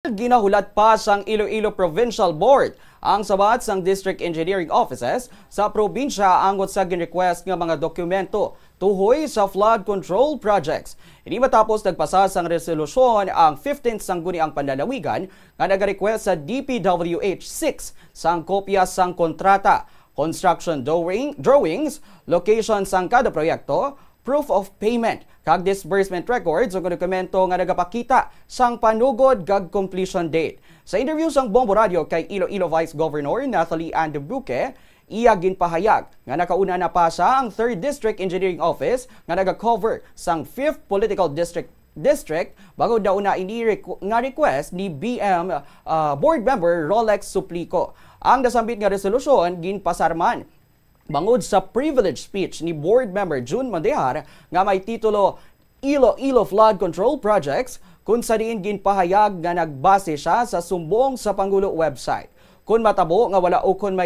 Ginahulat pa sang Iloilo Provincial Board ang sabat sang District Engineering Offices sa probinsya angot sa gin-request nga mga dokumento tuhoy sa flood control projects. Hindi matapos nagpasa sang resolusyon ang 15th sangguniang panlalawigan nga nag-request sa DPWH 6 sang kopya sang kontrata, construction drawings, location sang kada proyekto, proof of payment, kag disbursement records o dokumento nga nagapakita sang panugod kag completion date. Sa interview sang Bombo Radio kay Iloilo Vice Governor Nathalie Ann de Buque, iya ginpahayag nga nakauna na pa sa ang 3rd District Engineering Office nga naga-cover sang 5th Political District bago daw na nga request ni BM Board Member Rolex Suplico. Ang nasambit nga resolusyon ginpasarman bangod sa privilege speech ni Board Member June Mandehar nga may titulo Iloilo Flood Control Projects kung sa diin ginpahayag nga nagbase siya sa sumbong sa Pangulo website. Kung matabo nga wala o kung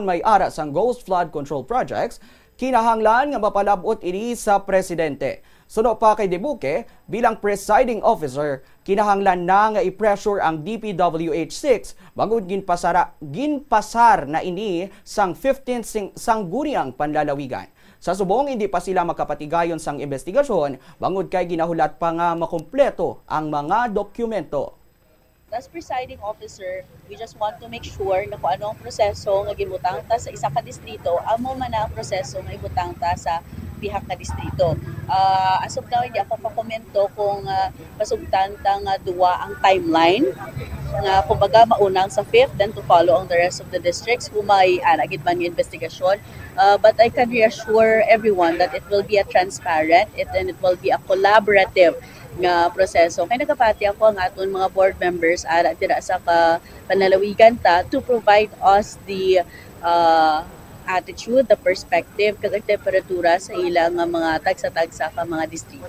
may ara sang Ghost Flood Control Projects, kinahanglan nga mapalabot ini sa Presidente. Suno pa kay De Buque, bilang presiding officer, kinahanglan na nga i-pressure ang DPWH 6 bangod ginpasar na ini sang 15th sangguniang panlalawigan. Sa subong, hindi pa sila makapatigayon sang investigasyon bangod kay ginahulat pa nga makumpleto ang mga dokumento. As presiding officer, we just want to make sure na kung ano ang proseso nga gibutang ta sa isa ka distrito, amo man ang proseso nga ibutang ta sa pihak ka distrito. As of now, hindi ako pakomento kung pasugtan ta nga duwa ang timeline nga kumbaga maunang sa 5th then to follow on the rest of the districts kung may anagid man yung investigasyon. But I can reassure everyone that it will be a transparent and it will be a collaborative nga proseso. Kaya nagapati ako ang aton mga board members ara dira sa panlalawigan ta to provide us the attitude, the perspective, kag temperatura sa ilang mga tagsa-tagsa ka mga distrito.